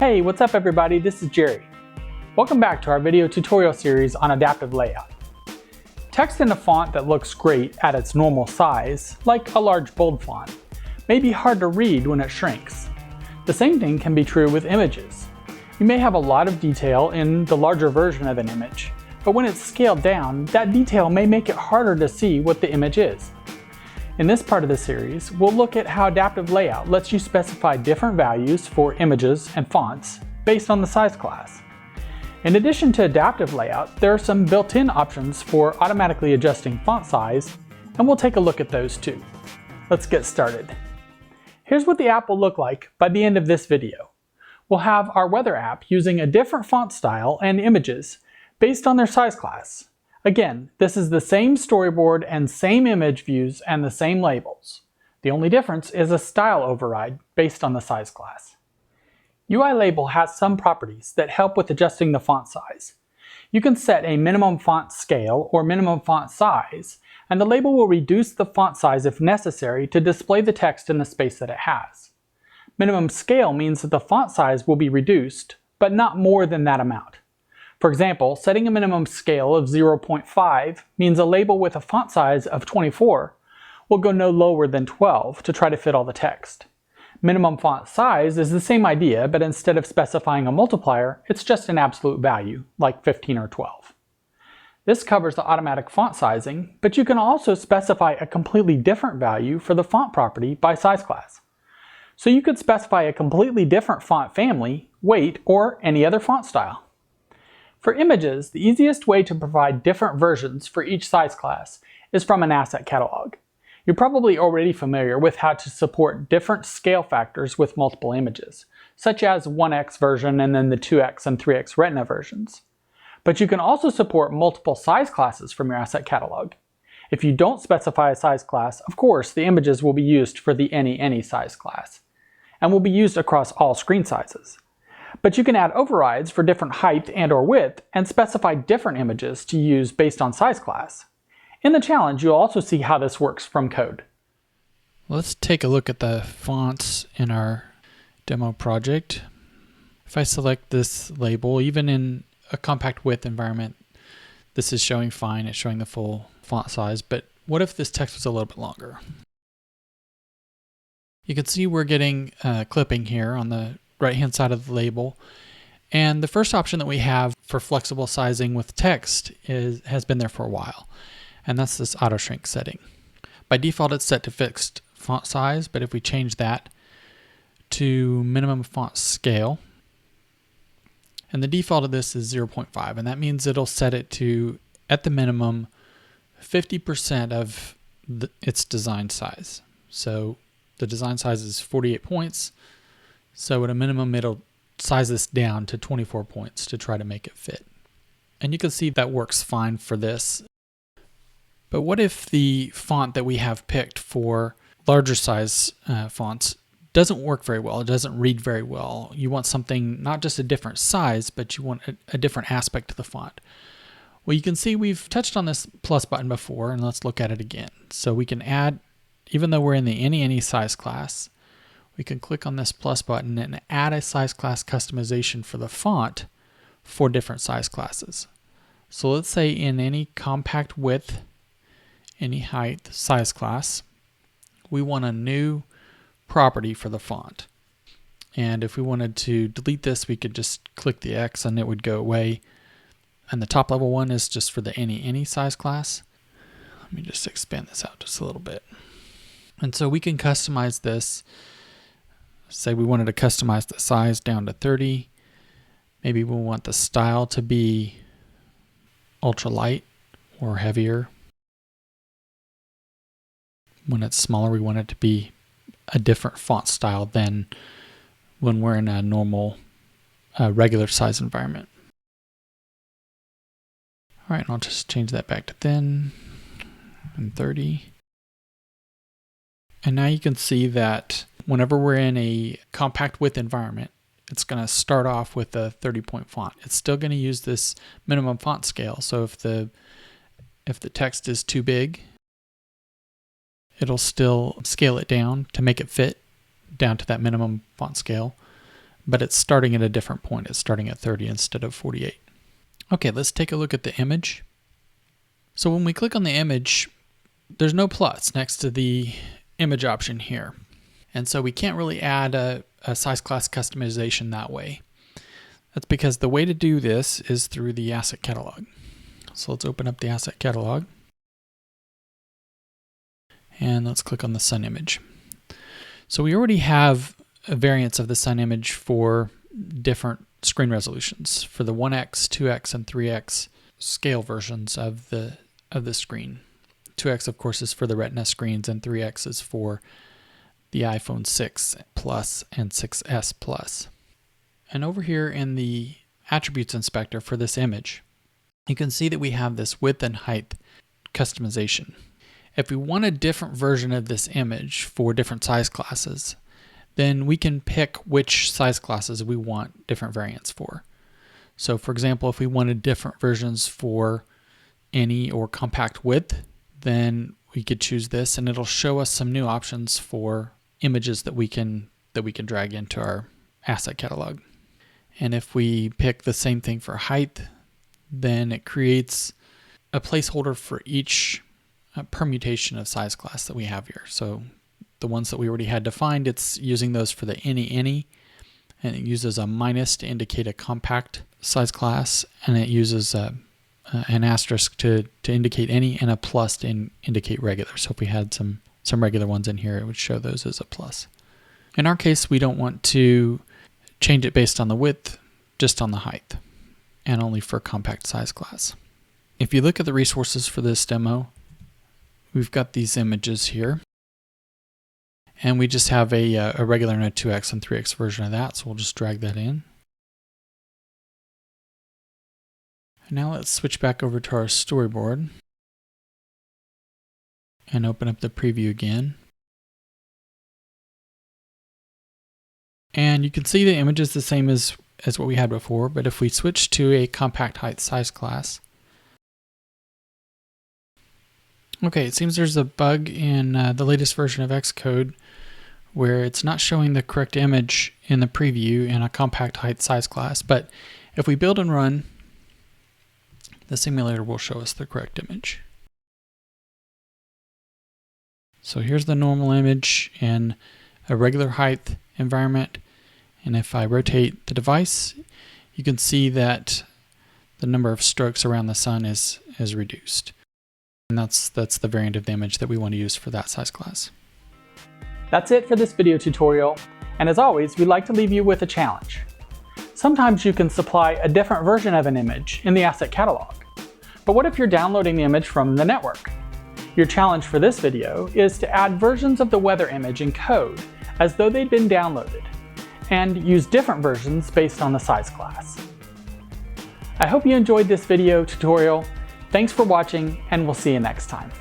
Hey, what's up everybody? This is Jerry. Welcome back to our video tutorial series on adaptive layout. Text in a font that looks great at its normal size, like a large bold font, may be hard to read when it shrinks. The same thing can be true with images. You may have a lot of detail in the larger version of an image, but when it's scaled down, that detail may make it harder to see what the image is. In this part of the series, we'll look at how adaptive layout lets you specify different values for images and fonts based on the size class. In addition to adaptive layout, there are some built-in options for automatically adjusting font size, and we'll take a look at those too. Let's get started. Here's what the app will look like by the end of this video. We'll have our weather app using a different font style and images based on their size class. Again, this is the same storyboard and same image views and the same labels. The only difference is a style override based on the size class. UIlabel has some properties that help with adjusting the font size. You can set a minimum font scale or minimum font size, and the label will reduce the font size if necessary to display the text in the space that it has. Minimum scale means that the font size will be reduced, but not more than that amount. For example, setting a minimum scale of 0.5 means a label with a font size of 24 will go no lower than 12 to try to fit all the text. Minimum font size is the same idea, but instead of specifying a multiplier, it's just an absolute value, like 15 or 12. This covers the automatic font sizing, but you can also specify a completely different value for the font property by size class. So you could specify a completely different font family, weight, or any other font style. For images, the easiest way to provide different versions for each size class is from an asset catalog. You're probably already familiar with how to support different scale factors with multiple images, such as 1x version and then the 2x and 3x retina versions. But you can also support multiple size classes from your asset catalog. If you don't specify a size class, of course, the images will be used for the any size class, and will be used across all screen sizes. But you can add overrides for different height and/or width and specify different images to use based on size class. In the challenge, you'll also see how this works from code. Let's take a look at the fonts in our demo project. If I select this label, even in a compact width environment, this is showing fine, it's showing the full font size, but what if this text was a little bit longer? You can see we're getting clipping here on the right-hand side of the label. And the first option that we have for flexible sizing with text has been there for a while. And that's this auto shrink setting. By default, it's set to fixed font size, but if we change that to minimum font scale, and the default of this is 0.5, and that means it'll set it to, at the minimum, 50% of its design size. So the design size is 48 points. So at a minimum, it'll size this down to 24 points to try to make it fit. And you can see that works fine for this. But what if the font that we have picked for larger size fonts doesn't work very well, it doesn't read very well? You want something, not just a different size, but you want a different aspect to the font. Well, you can see we've touched on this plus button before, and let's look at it again. So we can add, even though we're in the any size class, we can click on this plus button and add a size class customization for the font for different size classes. So let's say in any compact width, any height size class, we want a new property for the font. And if we wanted to delete this, we could just click the X and it would go away. And the top level one is just for the any size class. Let me just expand this out just a little bit. And so we can customize this. Say we wanted to customize the size down to 30. Maybe we want the style to be ultra light or heavier. When it's smaller, we want it to be a different font style than when we're in a normal regular size environment. All right, and I'll just change that back to thin and 30. And now you can see that whenever we're in a compact width environment, it's going to start off with a 30-point font. It's still going to use this minimum font scale. So if the text is too big, it'll still scale it down to make it fit down to that minimum font scale. but it's starting at a different point. It's starting at 30 instead of 48. Okay, let's take a look at the image. So when we click on the image, there's no plus next to the image option here. And so we can't really add a size class customization that way. That's because the way to do this is through the asset catalog. So let's open up the asset catalog. And let's click on the sun image. So we already have a variance of the sun image for different screen resolutions for the 1x, 2x, and 3x scale versions of the screen. 2x, of course, is for the Retina screens, and 3x is for the iPhone 6 Plus and 6s Plus. And over here in the attributes inspector for this image, you can see that we have this width and height customization. If we want a different version of this image for different size classes, then we can pick which size classes we want different variants for. So for example, if we wanted different versions for any or compact width, then we could choose this, and it'll show us some new options for images that we can drag into our asset catalog. And if we pick the same thing for height, then it creates a placeholder for each permutation of size class that we have here. So the ones that we already had defined, it's using those for the any, and it uses a minus to indicate a compact size class, and it uses an asterisk to indicate any, and a plus to indicate regular. So if we had some regular ones in here, it would show those as a plus. In our case, we don't want to change it based on the width, just on the height, and only for compact size class. If you look at the resources for this demo, we've got these images here, and we just have a regular and a 2x and 3x version of that, so we'll just drag that in. And now let's switch back over to our storyboard and open up the preview again. And you can see the image is the same as what we had before, but if we switch to a compact height size class, okay, it seems there's a bug in the latest version of Xcode where it's not showing the correct image in the preview in a compact height size class, but if we build and run, the simulator will show us the correct image. So here's the normal image in a regular height environment, and if I rotate the device, you can see that the number of strokes around the sun is reduced. And that's the variant of the image that we want to use for that size class. That's it for this video tutorial, and as always, we'd like to leave you with a challenge. Sometimes you can supply a different version of an image in the asset catalog. But what if you're downloading the image from the network? Your challenge for this video is to add versions of the weather image in code as though they'd been downloaded, and use different versions based on the size class. I hope you enjoyed this video tutorial. Thanks for watching, and we'll see you next time.